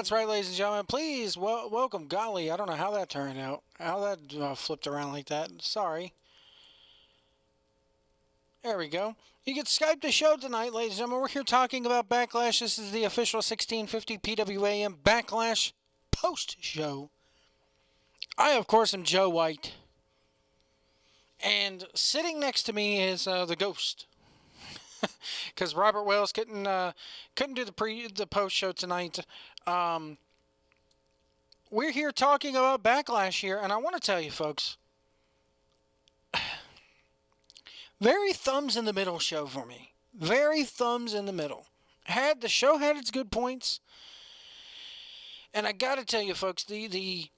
That's right, ladies and gentlemen. Please welcome. Golly, I don't know how that turned out. How that flipped around like that. Sorry. There we go. You get Skype the show tonight, ladies and gentlemen. We're here talking about Backlash. This is the official 1650 PWAM Backlash post show. I, of course, am Joe White. And sitting next to me is the ghost. Because Robert Wells couldn't do the post show tonight. We're here talking about Backlash here, and I want to tell you, folks, very thumbs in the middle show for me. Very thumbs in the middle. The show had its good points, and I got to tell you, folks, the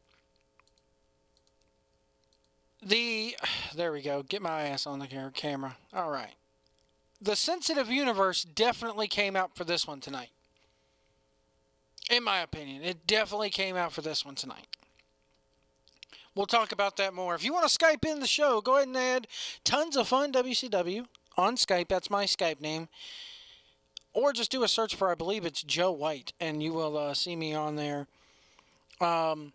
there we go. Get my ass on the camera. All right. The sensitive universe definitely came out for this one tonight. In my opinion, it definitely came out for this one tonight. We'll talk about that more. If you want to Skype in the show, go ahead and add Tons of Fun WCW on Skype. That's my Skype name. Or just do a search for, I believe it's Joe White, and you will see me on there. I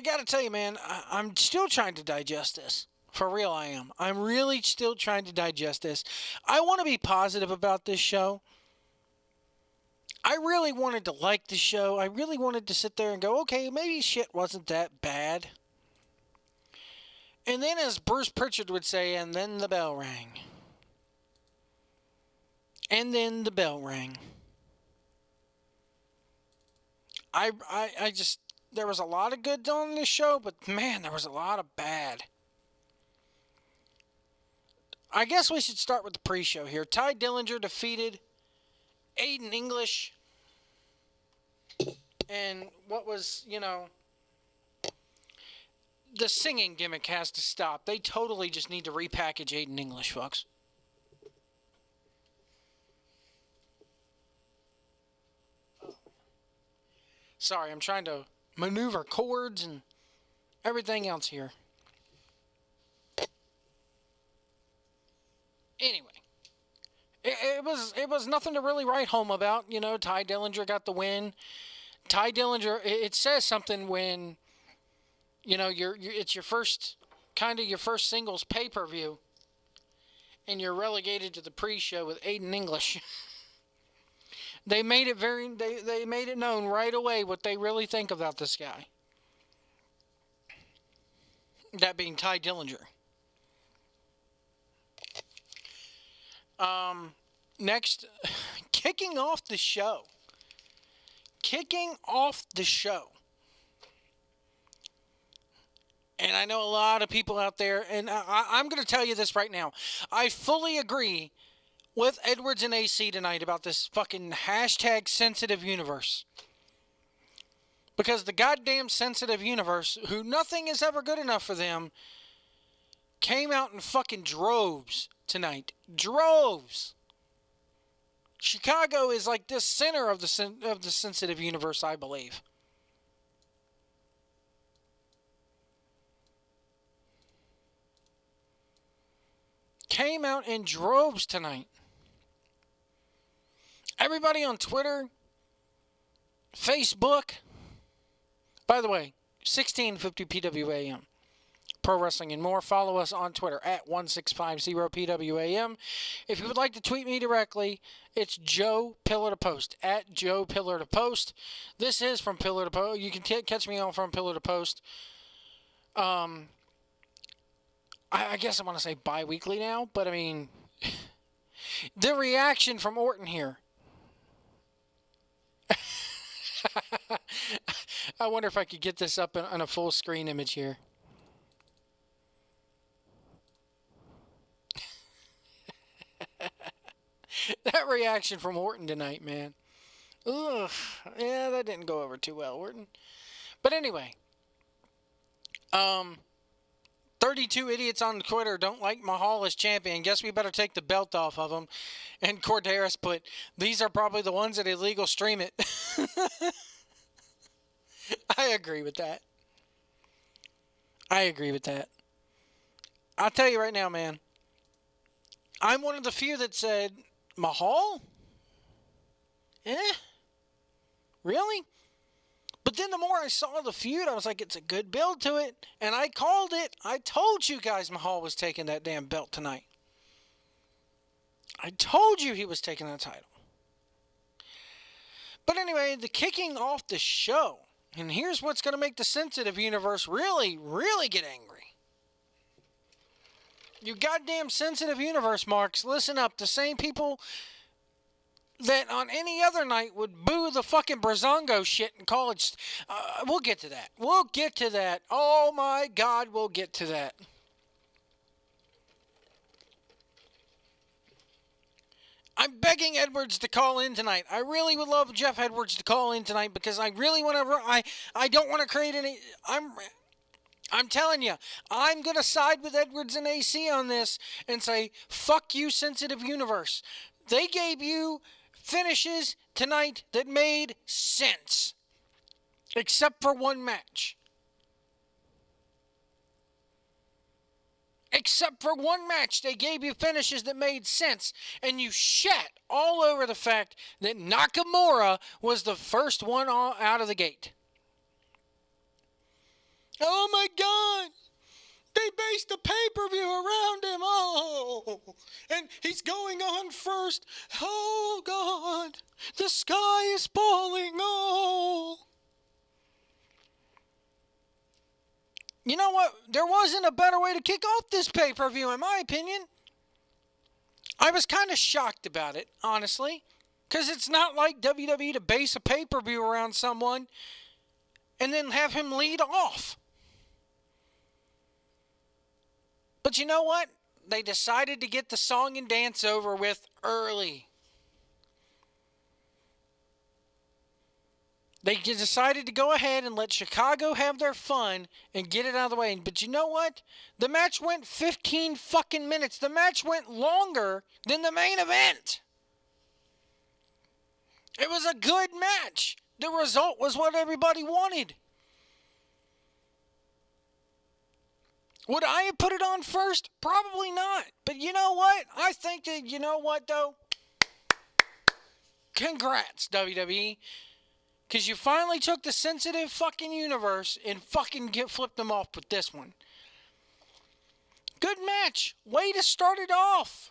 got to tell you, man, I'm still trying to digest this. For real, I am. I'm really still trying to digest this. I want to be positive about this show. I really wanted to like the show. I really wanted to sit there and go, okay, maybe shit wasn't that bad. And then, as Bruce Pritchard would say, and then the bell rang. And then the bell rang. I just, there was a lot of good on this show, but man, there was a lot of bad. I guess we should start with the pre-show here. Ty Dillinger defeated Aiden English. And what was, the singing gimmick has to stop. They totally just need to repackage Aiden English, folks. Sorry, I'm trying to maneuver cords and everything else here. Anyway, it was nothing to really write home about. Ty Dillinger got the win. Ty Dillinger, it says something when, it's your first singles pay-per-view, and you're relegated to the pre-show with Aiden English. They made it they made it known right away what they really think about this guy. That being Ty Dillinger. Next, kicking off the show. And I know a lot of people out there, and I'm going to tell you this right now. I fully agree with Edwards and AC tonight about this fucking hashtag sensitive universe. Because the goddamn sensitive universe, who nothing is ever good enough for them, came out in fucking droves tonight. Droves. Chicago is like the center of the sensitive universe, I believe. Came out in droves tonight. Everybody on Twitter, Facebook. By the way, 1650 PWAM. Pro Wrestling and More. Follow us on Twitter at 1650PWAM. If you would like to tweet me directly, it's Joe Pillar to Post, at Joe Pillar to Post. This is from Pillar to Post. You can catch me on from Pillar to Post. I guess I want to say bi-weekly now, but I mean, the reaction from Orton here. I wonder if I could get this up on a full screen image here. That reaction from Orton tonight, man. Ugh. Yeah, that didn't go over too well, Orton. But anyway. 32 idiots on Twitter don't like Mahal as champion. Guess we better take the belt off of him. And Corderas put, these are probably the ones that illegal stream it. I agree with that. I'll tell you right now, man. I'm one of the few that said, Mahal? Really? But then the more I saw the feud, I was like, it's a good build to it. And I called it. I told you guys Mahal was taking that damn belt tonight. I told you he was taking that title. But anyway, the kicking off the show. And here's what's going to make the sensitive universe really, really get angry. You goddamn sensitive universe marks, listen up. The same people that on any other night would boo the fucking Brazongo shit in college. We'll get to that. We'll get to that. Oh my God, we'll get to that. I'm begging Edwards to call in tonight. I really would love Jeff Edwards to call in tonight because I really want to. I don't want to create any. I'm telling you, I'm going to side with Edwards and AC on this and say, fuck you, sensitive universe. They gave you finishes tonight that made sense. Except for one match. Except for one match, they gave you finishes that made sense. And you shat all over the fact that Nakamura was the first one out of the gate. Oh my God! They based the pay-per-view around him. Oh! And he's going on first. Oh God! The sky is falling. Oh! You know what? There wasn't a better way to kick off this pay-per-view, in my opinion. I was kind of shocked about it, honestly. Because it's not like WWE to base a pay-per-view around someone and then have him lead off. But you know what? They decided to get the song and dance over with early. They decided to go ahead and let Chicago have their fun and get it out of the way. But you know what? The match went 15 fucking minutes. The match went longer than the main event. It was a good match. The result was what everybody wanted. Would I have put it on first? Probably not. But you know what? I think that, you know what, though? Congrats, WWE. Because you finally took the sensitive fucking universe and fucking flipped them off with this one. Good match. Way to start it off.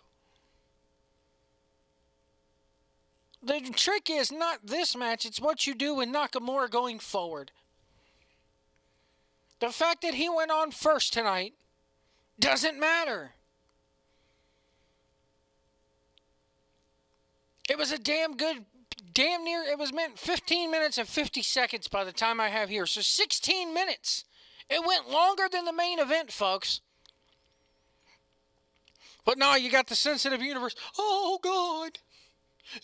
The trick is not this match. It's what you do with Nakamura going forward. The fact that he went on first tonight doesn't matter. It was a damn near, it was meant 15 minutes and 50 seconds by the time I have here. So 16 minutes. It went longer than the main event, folks. But now you got the sensitive universe. Oh, God.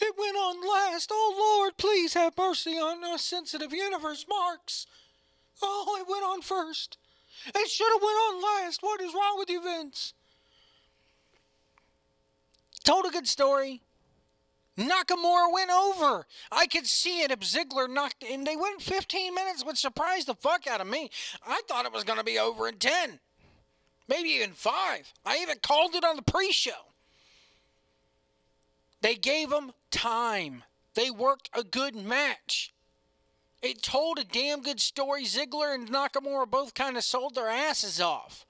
It went on last. Oh, Lord, please have mercy on us sensitive universe marks. Oh, it went on first. It should have went on last. What is wrong with you, Vince? Told a good story. Nakamura went over. I could see it if Ziggler knocked, and they went 15 minutes, which surprised the fuck out of me. I thought it was going to be over in 10. Maybe even 5. I even called it on the pre-show. They gave them time. They worked a good match. It told a damn good story. Ziggler and Nakamura both kind of sold their asses off.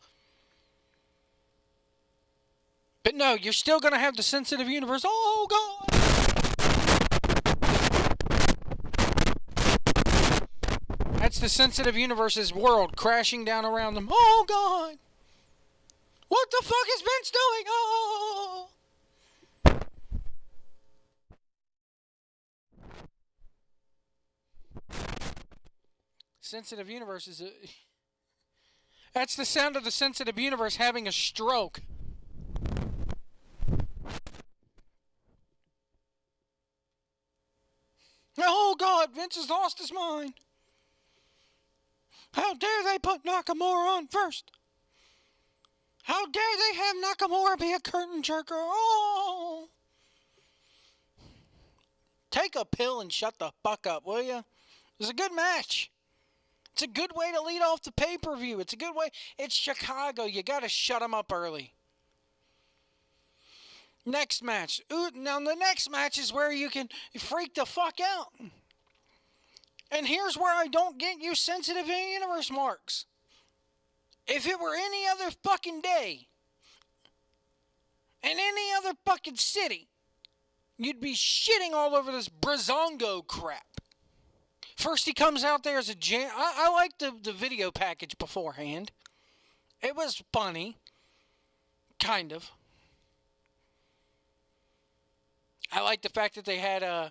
But no, you're still going to have the sensitive universe. Oh, God. That's the sensitive universe's world crashing down around them. Oh, God. What the fuck is Vince doing? Oh. Sensitive universe is a... That's the sound of the sensitive universe having a stroke. Oh, God, Vince has lost his mind. How dare they put Nakamura on first? How dare they have Nakamura be a curtain jerker? Oh! Take a pill and shut the fuck up, will you? It was a good match. It's a good way to lead off the pay-per-view. It's a good way. It's Chicago. You got to shut them up early. Next match. Ooh, now the next match is where you can freak the fuck out. And here's where I don't get you sensitive universe marks. If it were any other fucking day, in any other fucking city, you'd be shitting all over this Brazongo crap. First he comes out there as a jam. I liked the video package beforehand. It was funny. Kind of. I like the fact that they had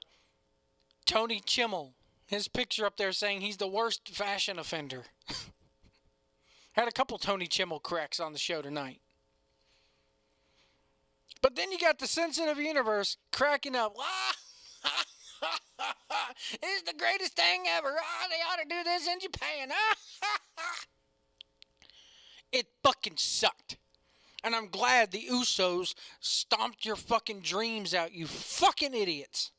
Tony Chimmel, his picture up there saying he's the worst fashion offender. Had a couple Tony Chimmel cracks on the show tonight. But then you got the sensitive universe cracking up. It's the greatest thing ever. They ought to do this in Japan. It fucking sucked. And I'm glad the Usos stomped your fucking dreams out, you fucking idiots.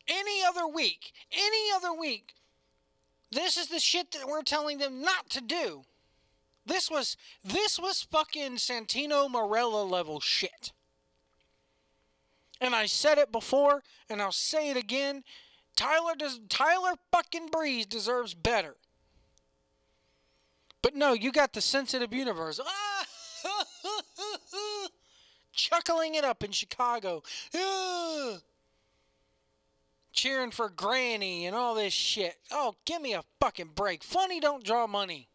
Any other week, this is the shit that we're telling them not to do. This was fucking Santino Marella level shit. And I said it before, and I'll say it again. Tyler fucking Breeze deserves better. But no, you got the sensitive universe. Chuckling it up in Chicago. Cheering for Granny and all this shit. Oh, give me a fucking break. Funny don't draw money.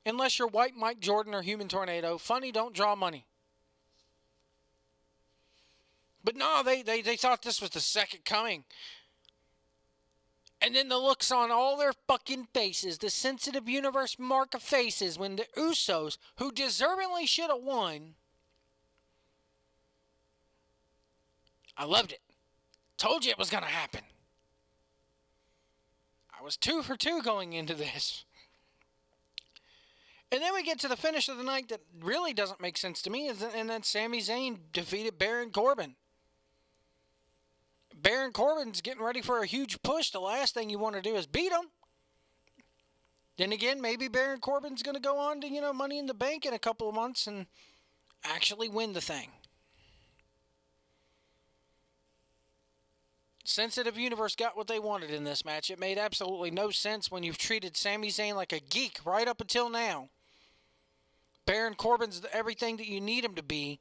Unless you're White Mike Jordan or Human Tornado. Funny don't draw money. But no, they thought this was the second coming. And then the looks on all their fucking faces, the sensitive universe mark of faces, when the Usos, who deservingly should have won, I loved it. Told you it was going to happen. I was 2 for 2 going into this. And then we get to the finish of the night that really doesn't make sense to me, and then Sami Zayn defeated Baron Corbin. Baron Corbin's getting ready for a huge push. The last thing you want to do is beat him. Then again, maybe Baron Corbin's going to go on to, Money in the Bank in a couple of months and actually win the thing. Sensitive Universe got what they wanted in this match. It made absolutely no sense when you've treated Sami Zayn like a geek right up until now. Baron Corbin's everything that you need him to be.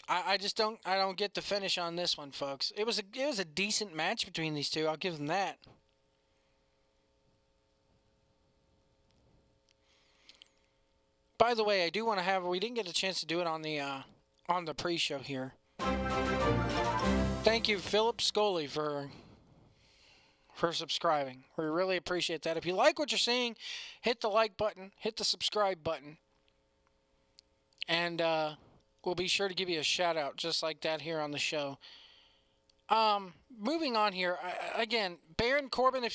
I don't get the finish on this one, folks. It was a decent match between these two. I'll give them that. By the way, I do want to we didn't get a chance to do it on the pre-show here. Thank you, Philip Scully, for subscribing. We really appreciate that. If you like what you're seeing, hit the like button, hit the subscribe button, and we'll be sure to give you a shout out just like that here on the show. Moving on here, again, Baron Corbin,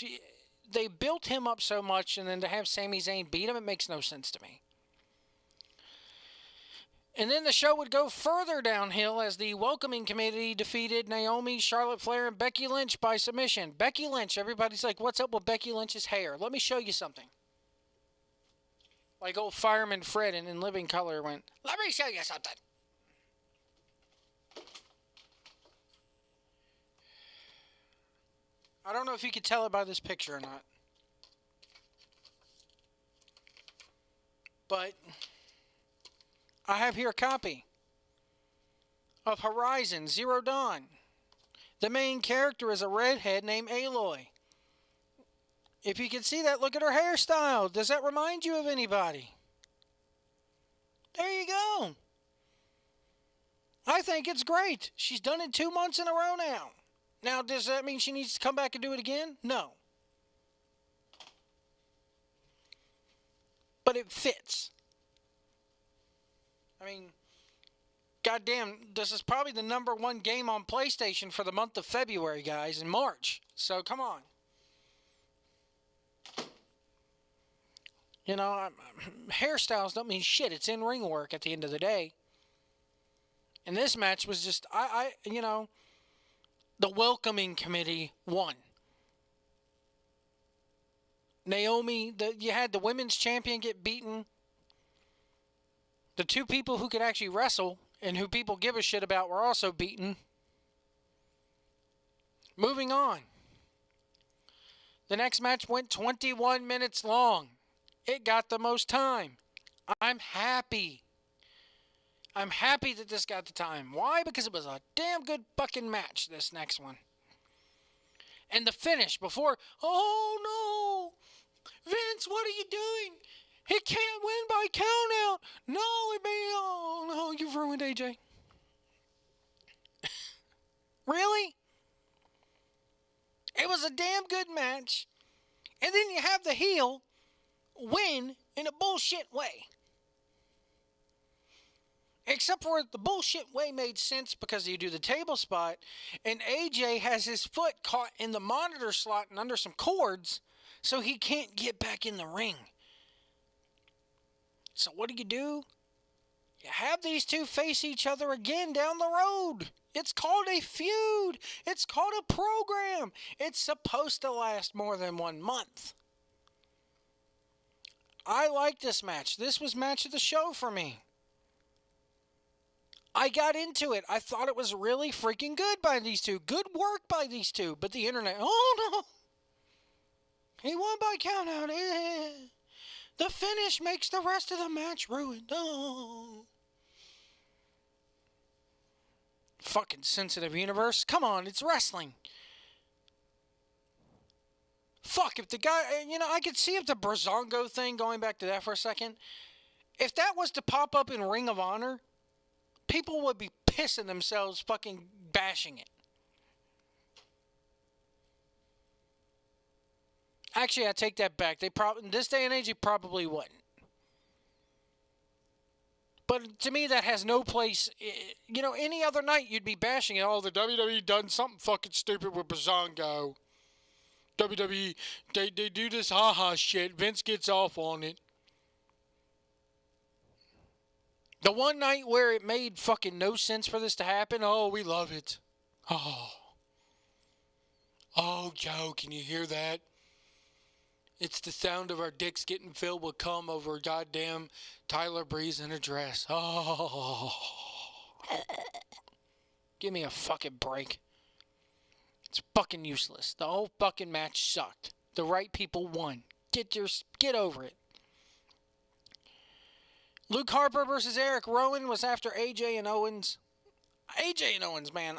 they built him up so much, and then to have Sami Zayn beat him, it makes no sense to me. And then the show would go further downhill as the Welcoming Committee defeated Naomi, Charlotte Flair, and Becky Lynch by submission. Becky Lynch, everybody's like, what's up with Becky Lynch's hair? Let me show you something. Like old Fireman Fred in Living Color went, let me show you something. I don't know if you could tell it by this picture or not. But I have here a copy of Horizon Zero Dawn. The main character is a redhead named Aloy. If you can see that, look at her hairstyle. Does that remind you of anybody? There you go. I think it's great. She's done it 2 months in a row now. Now, does that mean she needs to come back and do it again? No. But it fits. I mean, goddamn, this is probably the #1 game on PlayStation for the month of February, guys, in March. So, come on. Hairstyles don't mean shit. It's in-ring work at the end of the day. And this match was just, the Welcoming Committee won. Naomi, you had the women's champion get beaten The two people who could actually wrestle and who people give a shit about were also beaten. Moving on. The next match went 21 minutes long. It got the most time. I'm happy. I'm happy that this got the time. Why? Because it was a damn good fucking match, this next one. And the finish before, oh no! Vince, what are you doing? He can't win by countout. No, oh no, you've ruined AJ. Really? It was a damn good match. And then you have the heel win in a bullshit way. Except for the bullshit way made sense because you do the table spot and AJ has his foot caught in the monitor slot and under some cords so he can't get back in the ring. So what do? You have these two face each other again down the road. It's called a feud. It's called a program. It's supposed to last more than 1 month. I like this match. This was match of the show for me. I got into it. I thought it was really freaking good by these two. Good work by these two. But the internet, oh no. He won by countout. The finish makes the rest of the match ruined. Oh. Fucking sensitive universe. Come on, it's wrestling. Fuck, if the guy, I could see if the Brazongo thing, going back to that for a second, if that was to pop up in Ring of Honor, people would be pissing themselves fucking bashing it. Actually, I take that back. In this day and age, it probably wouldn't. But to me, that has no place. Any other night, you'd be bashing it. Oh, the WWE done something fucking stupid with Brazongo. WWE, they do this ha-ha shit. Vince gets off on it. The one night where it made fucking no sense for this to happen, oh, we love it. Oh, Joe, can you hear that? It's the sound of our dicks getting filled with cum over goddamn Tyler Breeze in a dress. Oh. Give me a fucking break. It's fucking useless. The whole fucking match sucked. The right people won. Get over it. Luke Harper versus Eric Rowan was after AJ and Owens. AJ and Owens, man,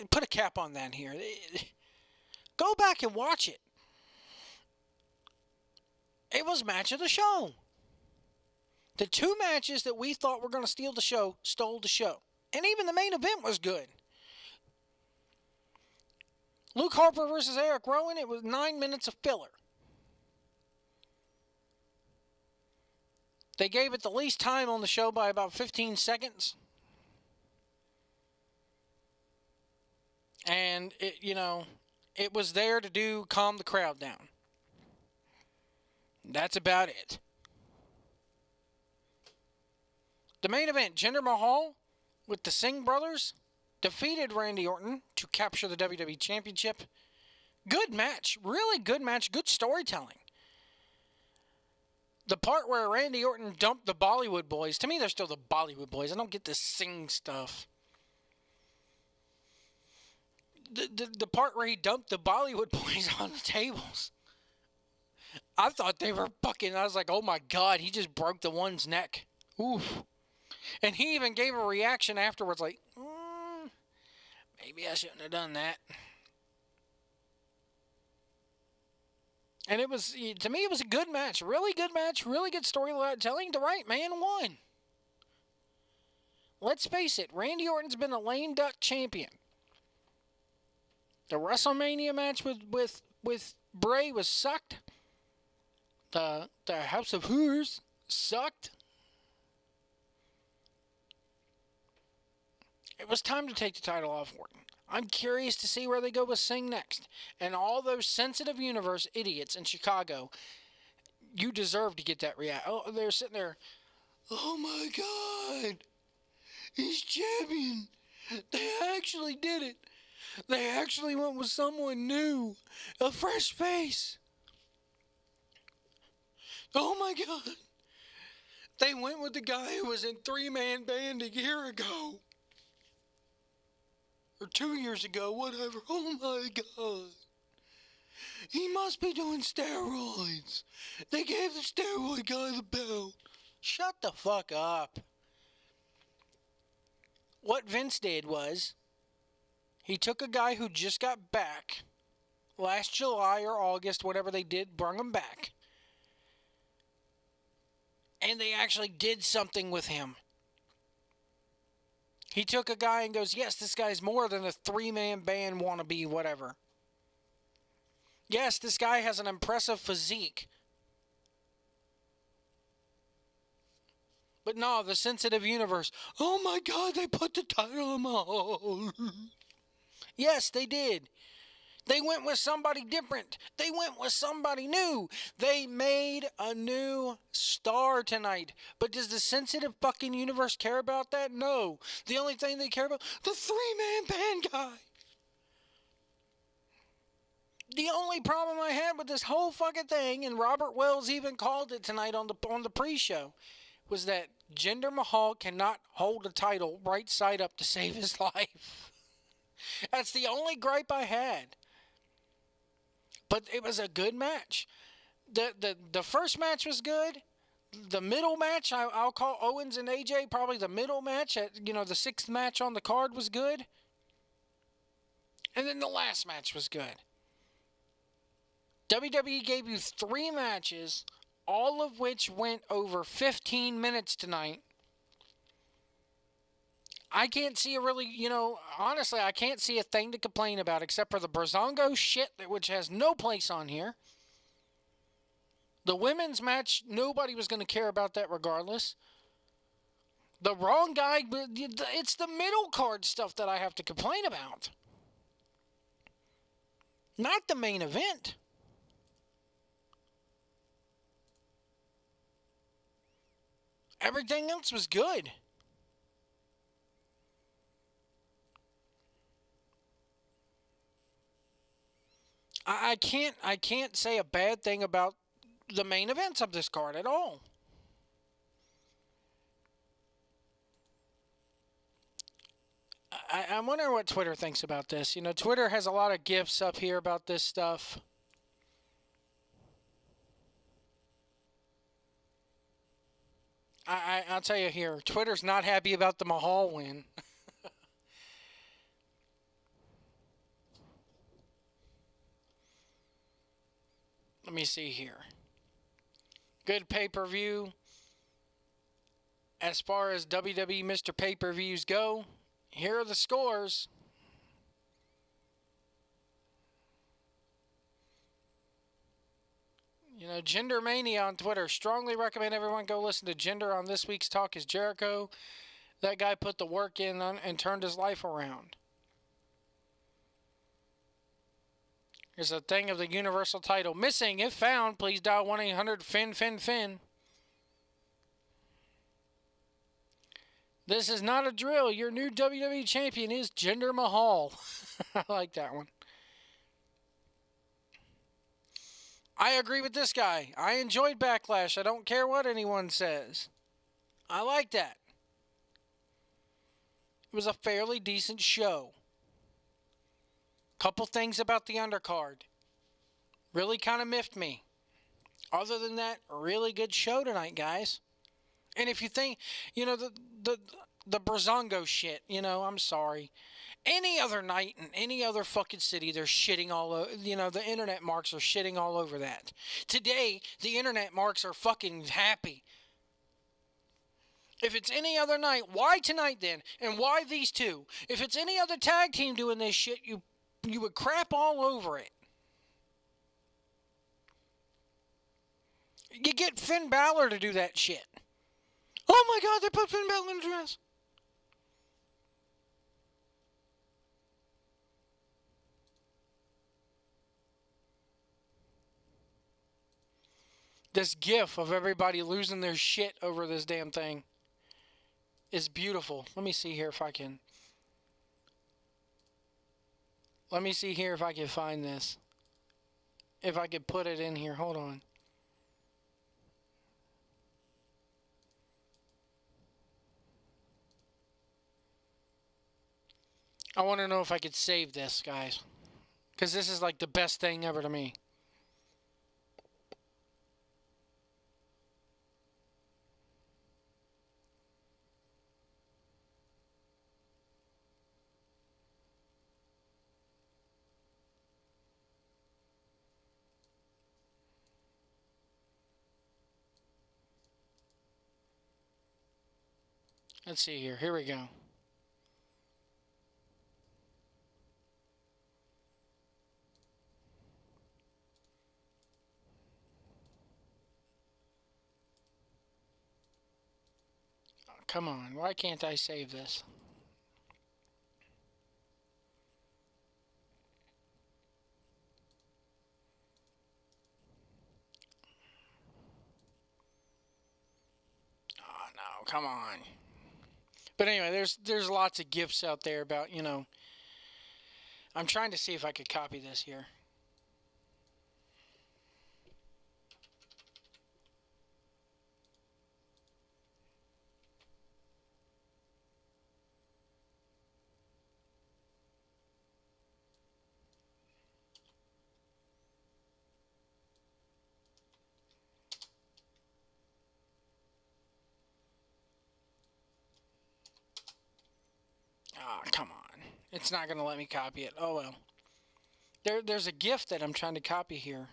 put a cap on that here. Go back and watch it. It was match of the show. The two matches that we thought were going to steal the show stole the show. And even the main event was good. Luke Harper versus Eric Rowan, it was 9 minutes of filler. They gave it the least time on the show by about 15 seconds. And, it was there to calm the crowd down. That's about it. The main event, Jinder Mahal with the Singh brothers defeated Randy Orton to capture the WWE Championship. Good match. Really good match. Good storytelling. The part where Randy Orton dumped the Bollywood boys, to me they're still the Bollywood boys. I don't get this Singh stuff. The part where he dumped the Bollywood boys on the tables. I thought they were fucking, I was like, oh my God, he just broke the one's neck. Oof. And he even gave a reaction afterwards like, maybe I shouldn't have done that. And it was, to me, it was a good match. Really good match. Really good storytelling. The right man won. Let's face it, Randy Orton's been a lame duck champion. The WrestleMania match with Bray was sucked. The House of Horrors sucked. It was time to take the title off Orton. I'm curious to see where they go with Singh next. And all those sensitive universe idiots in Chicago, you deserve to get that reaction. Oh, they're sitting there, oh my God, he's champion. They actually did it. They actually went with someone new, a fresh face. Oh my God. They went with the guy who was in three-man band a year ago. Or 2 years ago, whatever. Oh my God. He must be doing steroids. They gave the steroid guy the belt. Shut the fuck up. What Vince did was, he took a guy who just got back last July or August, whatever they did, brung him back. And they actually did something with him. He took a guy and goes, yes, this guy's more than a three-man band wannabe, whatever. Yes, this guy has an impressive physique. But no, the sensitive universe. Oh my God, they put the title on my hold. Yes, they did. They went with somebody different. They went with somebody new. They made a new star tonight. But does the sensitive fucking universe care about that? No. The only thing they care about, the three-man band guy. The only problem I had with this whole fucking thing, and Robert Wells even called it tonight on the pre-show, was that Jinder Mahal cannot hold a title right side up to save his life. That's the only gripe I had. But it was a good match. The first match was good. The middle match, I'll call Owens and AJ probably the middle match. The sixth match on the card was good. And then the last match was good. WWE gave you 3 matches, all of which went over 15 minutes tonight. I can't see honestly, I can't see a thing to complain about except for the Brazongo shit, which has no place on here. The women's match, nobody was going to care about that regardless. The wrong guy, it's the middle card stuff that I have to complain about. Not the main event. Everything else was good. I can't say a bad thing about the main events of this card at all. I wonder what Twitter thinks about this. Twitter has a lot of GIFs up here about this stuff. I'll tell you here, Twitter's not happy about the Mahal win. Let me see here. Good pay-per-view. As far as WWE Mr. Pay-per-views go, here are the scores. Gender Mania on Twitter. Strongly recommend everyone go listen to Gender on this week's Talk is Jericho. That guy put the work in and turned his life around. There's a thing of the Universal title. Missing. If found, please dial 1-800-FIN-FIN-FIN. This is not a drill. Your new WWE champion is Jinder Mahal. I like that one. I agree with this guy. I enjoyed Backlash. I don't care what anyone says. I like that. It was a fairly decent show. Couple things about the undercard. Really kind of miffed me. Other than that, really good show tonight, guys. And if you think, the Brazongo shit, I'm sorry. Any other night in any other fucking city, they're shitting all over, the internet marks are shitting all over that. Today, the internet marks are fucking happy. If it's any other night, why tonight then? And why these two? If it's any other tag team doing this shit, you would crap all over it. You get Finn Balor to do that shit. Oh my God, they put Finn Balor in a dress. This gif of everybody losing their shit over this damn thing is beautiful. Let me see here if I can. Let me see here if I can find this. If I could put it in here. Hold on. I want to know if I could save this, guys. Because this is like the best thing ever to me. Let's see here. Here we go. Oh, come on. Why can't I save this? Oh, no. Come on. But anyway, there's lots of gifts out there about, I'm trying to see if I could copy this here. Oh, come on. It's not going to let me copy it. Oh, well. There's a gift that I'm trying to copy here.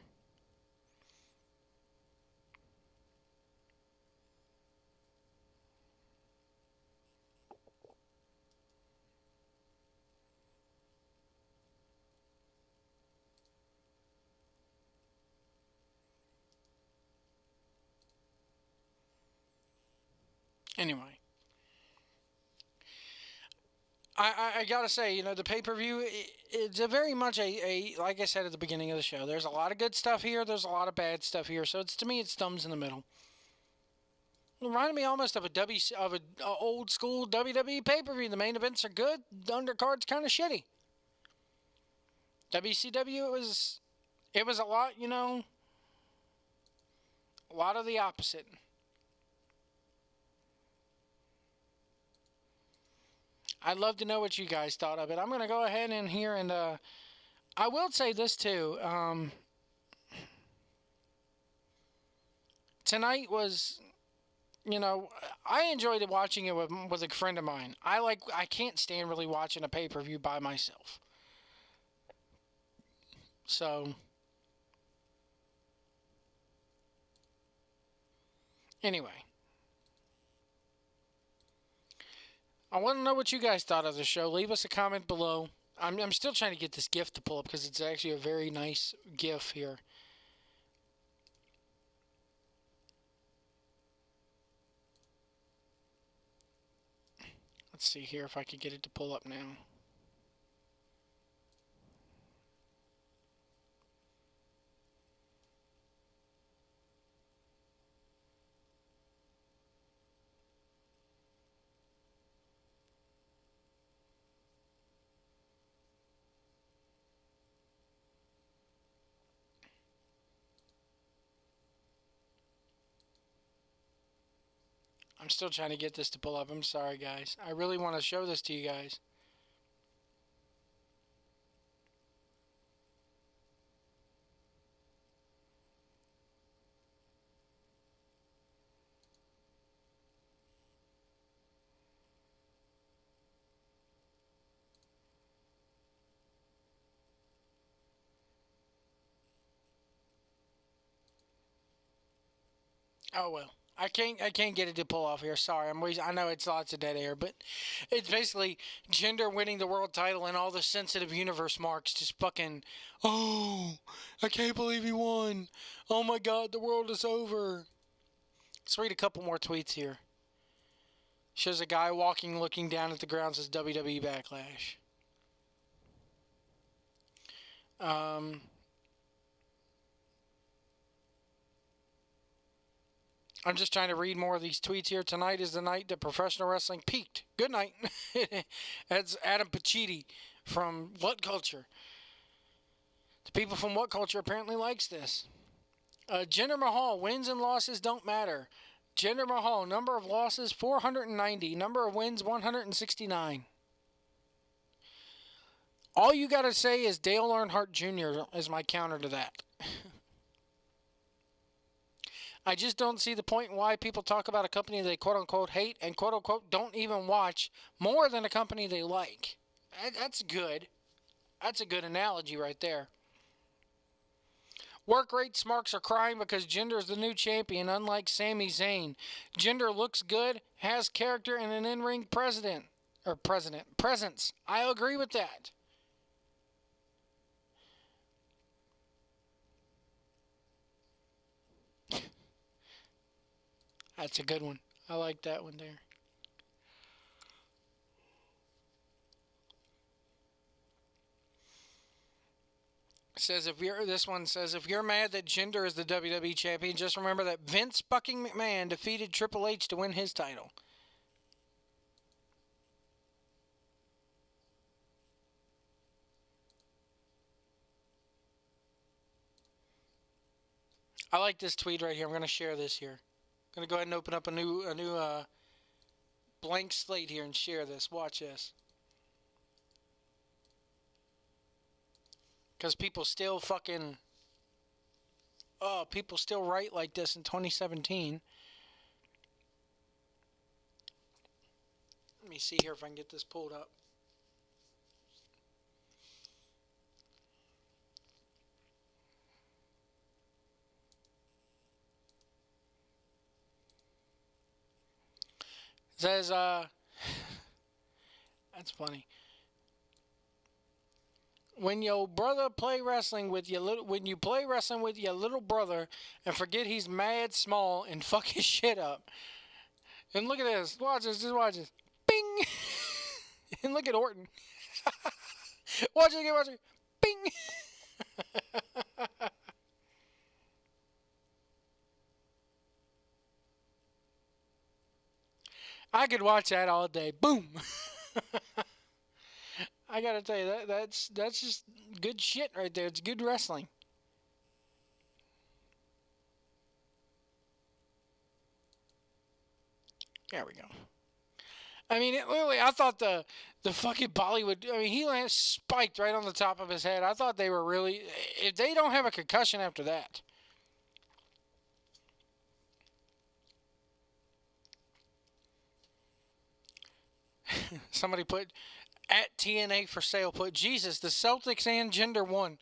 Anyway. I gotta say, the pay per view, it's a very much like I said at the beginning of the show. There's a lot of good stuff here. There's a lot of bad stuff here. So to me, it's thumbs in the middle. It reminded me almost of a old school WWE pay per view. The main events are good. The undercard's kind of shitty. WCW, it was a lot, a lot of the opposite. I'd love to know what you guys thought of it. I'm going to go ahead in here and I will say this too. Tonight was, I enjoyed watching it with a friend of mine. I can't stand really watching a pay-per-view by myself. So, anyway. I want to know what you guys thought of the show. Leave us a comment below. I'm still trying to get this GIF to pull up because it's actually a very nice GIF here. Let's see here if I can get it to pull up now. I'm still trying to get this to pull up. I'm sorry, guys. I really want to show this to you guys. Oh well. I can't get it to pull off here. Sorry, I know it's lots of dead air, but it's basically Jinder winning the world title and all the sensitive universe marks just fucking. Oh, I can't believe he won. Oh my God, the world is over. Let's read a couple more tweets here. Shows a guy walking, looking down at the ground. Says WWE Backlash. I'm just trying to read more of these tweets here. Tonight is the night that professional wrestling peaked. Good night. That's Adam Pacitti from What Culture. The people from What Culture apparently likes this. Jinder Mahal, wins and losses don't matter. Jinder Mahal, number of losses 490, number of wins 169. All you got to say is Dale Earnhardt Jr. is my counter to that. I just don't see the point in why people talk about a company they quote-unquote hate and quote-unquote don't even watch more than a company they like. That's good. That's a good analogy right there. Work rate smarks are crying because Jinder is the new champion, unlike Sami Zayn. Jinder looks good, has character, and an in-ring presence. I agree with that. That's a good one. I like that one there. This one says, if you're mad that Jinder is the WWE champion, just remember that Vince fucking McMahon defeated Triple H to win his title. I like this tweet right here. I'm going to share this here. I'm going to go ahead and open up a new blank slate here and share this. Watch this. Because people still people still write like this in 2017. Let me see here if I can get this pulled up. It says, that's funny. When your brother play wrestling with your when you play wrestling with your little brother and forget he's mad small and fuck his shit up. And look at this. Watch this. Just watch this. Bing. And look at Orton. Watch it again. Watch it. Bing. I could watch that all day. Boom. I gotta tell you, that's just good shit right there. It's good wrestling. There we go. I mean, literally, I thought the fucking Bollywood. I mean, he spiked right on the top of his head. I thought they were really. If they don't have a concussion after that. Somebody put at TNA for sale. Put Jesus, the Celtics and Jinder won.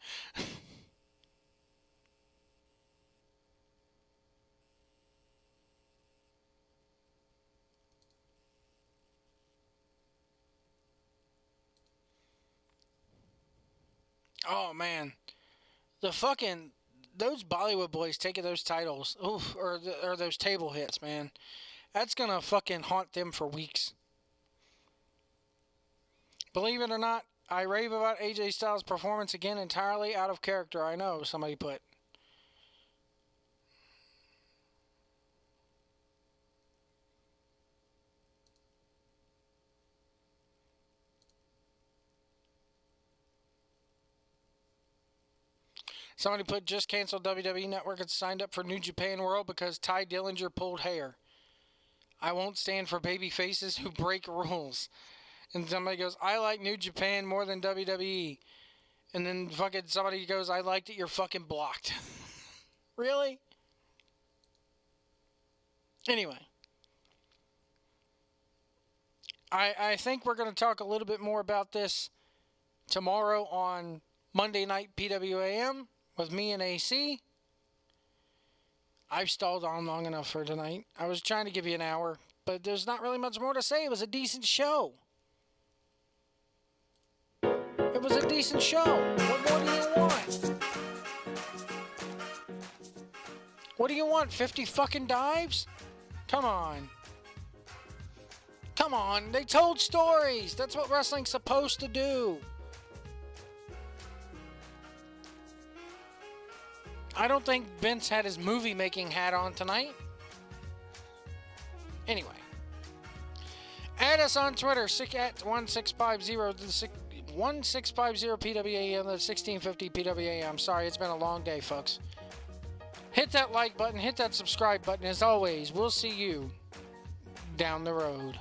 Oh man, the fucking those Bollywood boys taking those titles, oof, or those table hits, man. That's gonna fucking haunt them for weeks. Believe it or not, I rave about AJ Styles' performance again, entirely out of character. I know, somebody put. Somebody put, just canceled WWE Network and signed up for New Japan World because Ty Dillinger pulled hair. I won't stand for baby faces who break rules. And somebody goes, I like New Japan more than WWE. And then fucking somebody goes, I liked it, you're fucking blocked. Really? Anyway. I think we're going to talk a little bit more about this tomorrow on Monday Night PWAM with me and AC. I've stalled on long enough for tonight. I was trying to give you an hour, but there's not really much more to say. It was a decent show. It was a decent show. What more do you want? What do you want? 50 fucking dives? Come on. Come on. They told stories. That's what wrestling's supposed to do. I don't think Vince had his movie-making hat on tonight. Anyway. Add us on Twitter, at 1650 PWAM, the 1650 PWAM. Sorry, it's been a long day, folks. Hit that like button, hit that subscribe button. As always, we'll see you down the road.